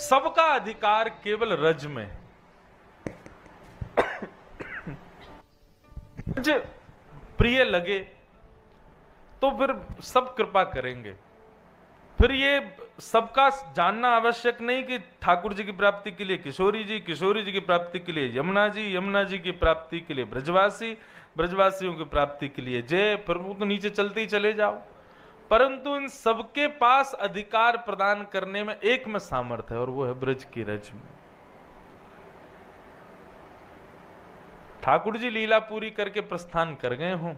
सबका अधिकार केवल रज में है। मुझे प्रिय लगे तो फिर सब कृपा करेंगे। फिर ये सबका जानना आवश्यक नहीं कि ठाकुर जी की प्राप्ति के लिए किशोरी जी, किशोरी जी की प्राप्ति के लिए यमुना जी, यमुना जी की प्राप्ति के लिए ब्रजवासी, ब्रजवासियों की प्राप्ति के लिए जय, फिर वो तो नीचे चलते ही चले जाओ। परंतु इन सबके पास अधिकार प्रदान करने में एक में सामर्थ्य है, और वो है ब्रज की रज में। ठाकुर जी लीला पूरी करके प्रस्थान कर गए हों,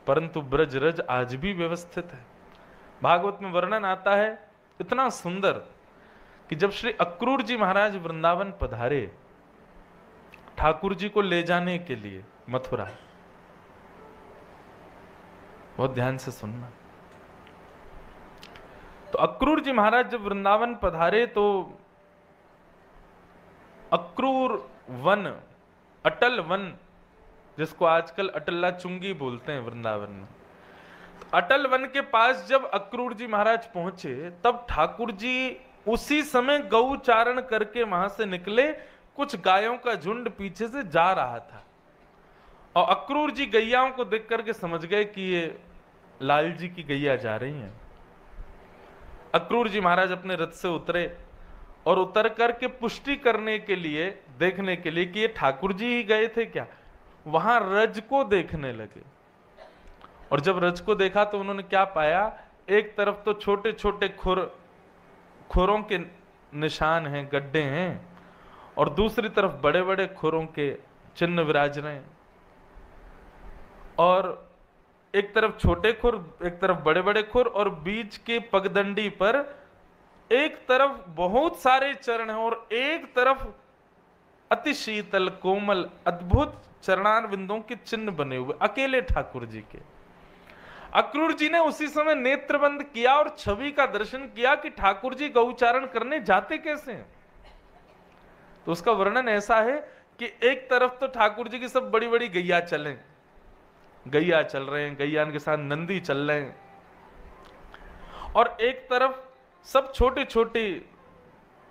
परंतु ब्रज रज आज भी व्यवस्थित है। भागवत में वर्णन आता है इतना सुंदर कि जब श्री अक्रूर जी महाराज वृंदावन पधारे ठाकुर जी को ले जाने के लिए मथुरा, बहुत ध्यान से सुनना। तो अक्रूर जी महाराज जब वृंदावन पधारे तो अक्रूर वन, अटल वन, जिसको आजकल अटल्ला चुंगी बोलते हैं वृंदावन में, तो अटल वन के पास जब अक्रूर जी महाराज पहुंचे तब ठाकुर जी उसी समय गौ चारण करके वहां से निकले। कुछ गायों का झुंड पीछे से जा रहा था और अक्रूर जी गैयाओं को देख करके समझ गए कि ये लाल जी की गैया जा रही हैं। अक्रूर जी महाराज अपने रथ से उतरे और उतर करके पुष्टि करने के लिए, देखने के लिए कि ये ठाकुर जी ही गए थे क्या, वहां रज को देखने लगे। और जब रज को देखा तो उन्होंने क्या पाया, एक तरफ तो छोटे छोटे खुरों के निशान हैं, गड्ढे हैं, और दूसरी तरफ बड़े बड़े खुरों के चिन्ह विराज रहे हैं। और एक तरफ छोटे खुर, एक तरफ बड़े बड़े खुर, और बीच के पगडंडी पर एक तरफ बहुत सारे चरण हैं और एक तरफ अति शीतल कोमल अद्भुत चरणार बिंदुओं के चिन्ह बने हुए अकेले ठाकुर जी के। अक्रूर जी ने उसी समय नेत्र बंद किया और छवि का दर्शन किया कि ठाकुर जी गौचारण करने जाते कैसे हैं। तो उसका वर्णन ऐसा है कि एक तरफ तो ठाकुर जी की सब बड़ी बड़ी गैया चले, गैया चल रहे हैं, गैया के साथ नंदी चल रहे हैं, और एक तरफ सब छोटे छोटे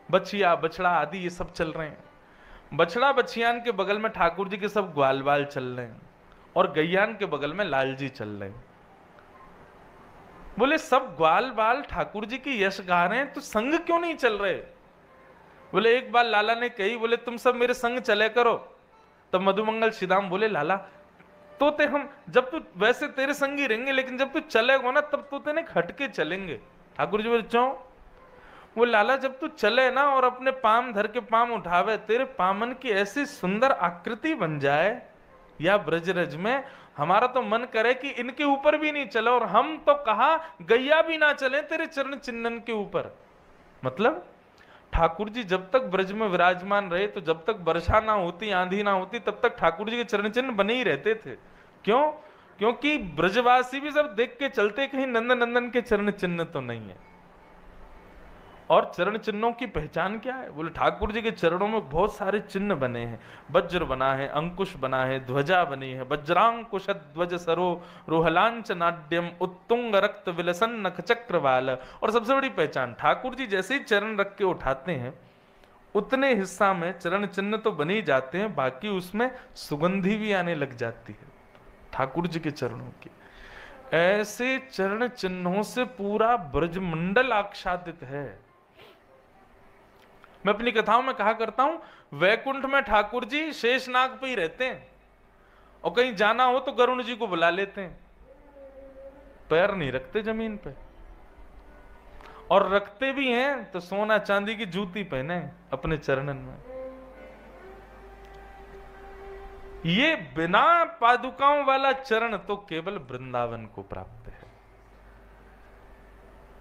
बछिया बछड़ा आदि ये सब चल रहे हैं। बछड़ा बछियान के बगल में ठाकुर जी के सब ग्वाल बाल चल रहे हैं और गैयान के बगल में लाल जी चल रहे हैं। बोले सब ग्वाल बाल ठाकुर जी की यश गा रहे हैं तो संग क्यों नहीं चल रहे। बोले एक बार लाला ने कही, बोले तुम सब मेरे संग चले करो। तब मधुमंगल श्रीदाम बोले लाला तोते हम जब तू वैसे तेरे संग ही रहेंगे, लेकिन जब तू चलेगा ना तब तोते ने हटके चलेंगे। ठाकुर जी बोले क्यों। वो लाला जब तू चले ना और अपने पाम धर के पाम उठावे, तेरे पामन की ऐसी सुंदर आकृति बन जाए या ब्रजरज में, हमारा तो मन करे कि इनके ऊपर भी नहीं चले, और हम तो कहा गैया भी ना चले तेरे चरण चिन्हन के ऊपर। मतलब ठाकुर जी जब तक ब्रज में विराजमान रहे, तो जब तक वर्षा ना होती, आंधी ना होती, तब तक ठाकुर जी के चरण चिन्ह बने ही रहते थे। क्यों? क्योंकि ब्रजवासी भी सब देख के चलते, कहीं नंदन नंदन के चरण चिन्ह तो नहीं है। और चरण चिन्हों की पहचान क्या है? बोले ठाकुर जी के चरणों में बहुत सारे चिन्ह बने हैं। वज्र बना है, अंकुश बना है, ध्वजा बनी है, वज्रांकुश ध्वज सरो रोहलांच नाट्यम उत्तुंग रक्त विलसन नख चक्रवाल। और सबसे बड़ी पहचान, ठाकुर जी जैसे ही चरण रख के उठाते हैं उतने हिस्सा में चरण चिन्ह तो बने ही जाते हैं, बाकी उसमें सुगंधी भी आने लग जाती है ठाकुर जी के चरणों की। ऐसे चरण चिन्हों से पूरा ब्रजमंडल आच्छादित है। मैं अपनी कथाओं में कहा करता हूं, वैकुंठ में ठाकुर जी शेषनाग पे ही रहते हैं, और कहीं जाना हो तो गरुण जी को बुला लेते हैं। पैर नहीं रखते जमीन पे, और रखते भी हैं तो सोना चांदी की जूती पहने अपने चरणन में। ये बिना पादुकाओं वाला चरण तो केवल वृंदावन को प्राप्त है।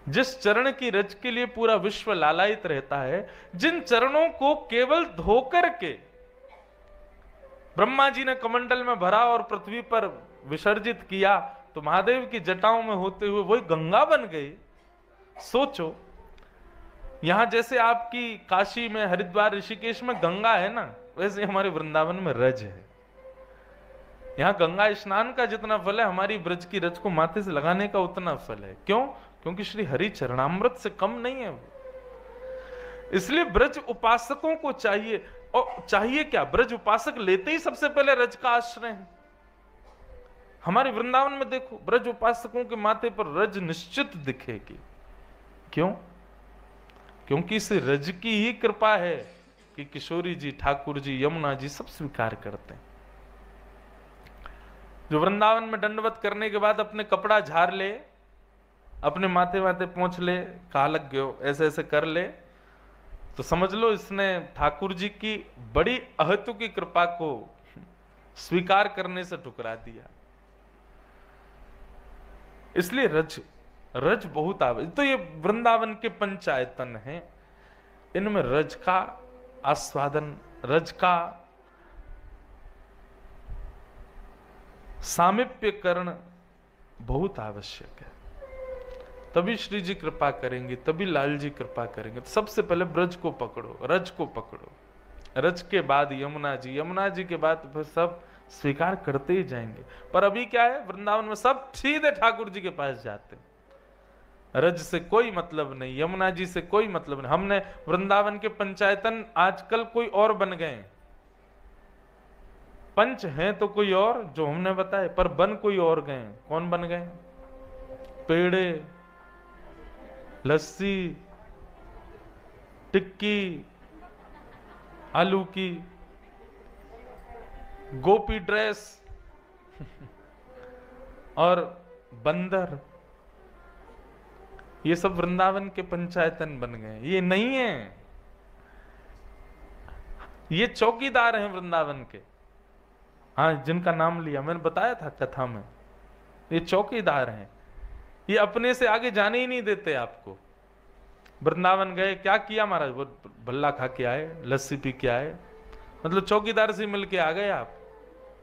जिस चरण की रज के लिए पूरा विश्व लालायित रहता है, जिन चरणों को केवल धोकर के ब्रह्मा जी ने कमंडल में भरा और पृथ्वी पर विसर्जित किया, तो महादेव की जटाओं में होते हुए वही गंगा बन गई। सोचो, यहां जैसे आपकी काशी में, हरिद्वार, ऋषिकेश में गंगा है ना, वैसे हमारे वृंदावन में रज है। यहां गंगा स्नान का जितना फल है, हमारी ब्रज की रज को माथे से लगाने का उतना फल है। क्यों? क्योंकि श्री हरि चरणामृत से कम नहीं है वो। इसलिए ब्रज उपासकों को चाहिए, और चाहिए क्या, ब्रज उपासक लेते ही सबसे पहले रज का आश्रय है। हमारे वृंदावन में देखो, ब्रज उपासकों के माथे पर रज निश्चित दिखेगी। क्यों? क्योंकि इस रज की ही कृपा है कि किशोरी जी, ठाकुर जी, यमुना जी सब स्वीकार करते हैं। जो वृंदावन में दंडवत करने के बाद अपने कपड़ा झाड़ ले, अपने माथे माथे पहुंच ले, कहा लग गयो, ऐसे ऐसे कर ले, तो समझ लो इसने ठाकुर जी की बड़ी अहतु की कृपा को स्वीकार करने से ठुकरा दिया। इसलिए रज रज बहुत आवश्यक। तो ये वृंदावन के पंचायतन हैं, इनमें रज का आस्वादन, रज का सामीप्यकरण बहुत आवश्यक है। तभी श्री जी कृपा करेंगे, तभी लाल जी कृपा करेंगे। तो सबसे पहले ब्रज को पकड़ो, रज को पकड़ो, रज के बाद यमुना जी, यमुना जी के बाद फिर सब स्वीकार करते ही जाएंगे। पर अभी क्या है, वृंदावन में सब सीधे ठाकुर जी के पास जाते, रज से कोई मतलब नहीं, यमुना जी से कोई मतलब नहीं। हमने वृंदावन के पंचायतन आजकल कोई और बन गए, पंच हैं तो कोई और जो हमने बताए, पर बन कोई और गए। कौन बन गए? पेड़े, लस्सी, टिक्की, आलू की, गोपी ड्रेस और बंदर, ये सब वृंदावन के पंचायतन बन गए। ये नहीं है, ये चौकीदार हैं वृंदावन के। हाँ, जिनका नाम लिया मैंने बताया था कथा में, ये चौकीदार हैं। ये अपने से आगे जाने ही नहीं देते आपको। वृंदावन गए, क्या किया महाराज? वो भल्ला खा के आए, लस्सी पी के आए, मतलब चौकीदार से मिल के आ गए आप,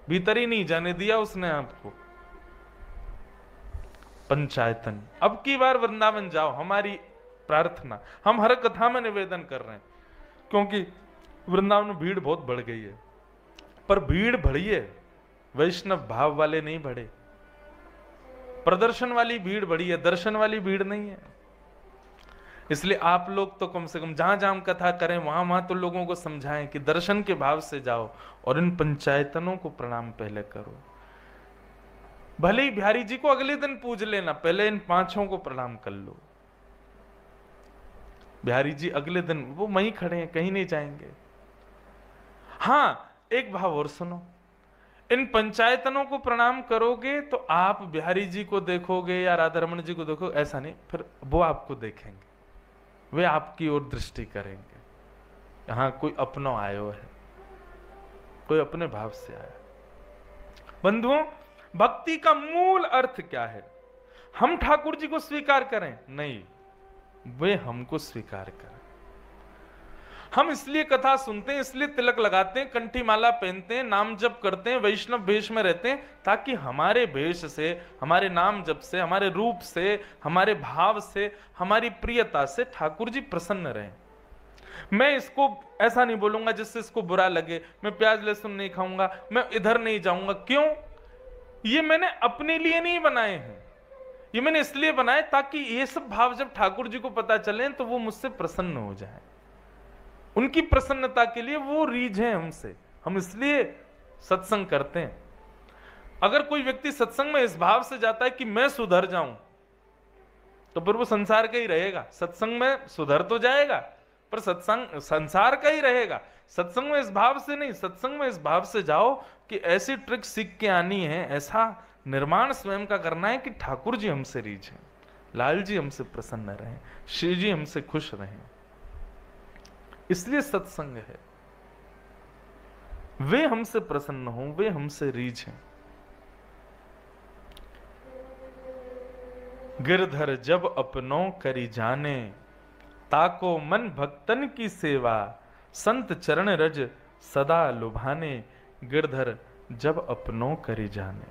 भीतर ही नहीं जाने दिया उसने आपको। पंचायतन, अब की बार वृंदावन जाओ, हमारी प्रार्थना, हम हर कथा में निवेदन कर रहे हैं, क्योंकि वृंदावन में भीड़ बहुत बढ़ गई है। पर भीड़ बढ़ी है, वैष्णव भाव वाले नहीं बढ़े। प्रदर्शन वाली भीड़ बढ़ी है, दर्शन वाली भीड़ नहीं है। इसलिए आप लोग तो कम से कम जहां जहां कथा करें वहां वहां तो लोगों को समझाएं कि दर्शन के भाव से जाओ और इन पंचायतनों को प्रणाम पहले करो। भले ही बिहारी जी को अगले दिन पूज लेना, पहले इन पांचों को प्रणाम कर लो। बिहारी जी अगले दिन वो वहीं खड़े हैं, कहीं नहीं जाएंगे। हाँ, एक भाव और सुनो, इन पंचायतनों को प्रणाम करोगे तो आप बिहारी जी को देखोगे या राधा रमन जी को देखोगे, ऐसा नहीं, फिर वो आपको देखेंगे, वे आपकी ओर दृष्टि करेंगे। यहां कोई अपना आयो है, कोई अपने भाव से आया। बंधुओं, भक्ति का मूल अर्थ क्या है? हम ठाकुर जी को स्वीकार करें? नहीं, वे हमको स्वीकार करें। हम इसलिए कथा सुनते हैं, इसलिए तिलक लगाते हैं, कंठी माला पहनते हैं, नाम जप करते हैं, वैष्णव भेष में रहते हैं, ताकि हमारे भेष से, हमारे नाम जप से, हमारे रूप से, हमारे भाव से, हमारी प्रियता से ठाकुर जी प्रसन्न रहें। मैं इसको ऐसा नहीं बोलूंगा जिससे इसको बुरा लगे, मैं प्याज लहसुन नहीं खाऊंगा, मैं इधर नहीं जाऊंगा। क्यों? ये मैंने अपने लिए नहीं बनाए हैं, ये मैंने इसलिए बनाए ताकि ये सब भाव जब ठाकुर जी को पता चले तो वो मुझसे प्रसन्न हो जाए। उनकी प्रसन्नता के लिए वो रीझ है हमसे, हम इसलिए सत्संग करते हैं। अगर कोई व्यक्ति सत्संग में इस भाव से जाता है कि मैं सुधर जाऊं, तो फिर वो संसार का ही रहेगा। सत्संग में सुधर तो जाएगा पर सत्संग संसार का ही रहेगा। सत्संग में इस भाव से नहीं, सत्संग में इस भाव से जाओ कि ऐसी ट्रिक सीख के आनी है, ऐसा निर्माण स्वयं का करना है कि ठाकुर जी हमसे रीझ हैं, लाल जी हमसे प्रसन्न रहें, श्री जी हमसे खुश रहें। इसलिए सत्संग है, वे हमसे प्रसन्न हों, वे हमसे रीझ हैं। गिरधर जब अपनों करी जाने, ताको मन भक्तन की सेवा, संत चरण रज सदा लुभाने। गिरधर जब अपनों करी जाने।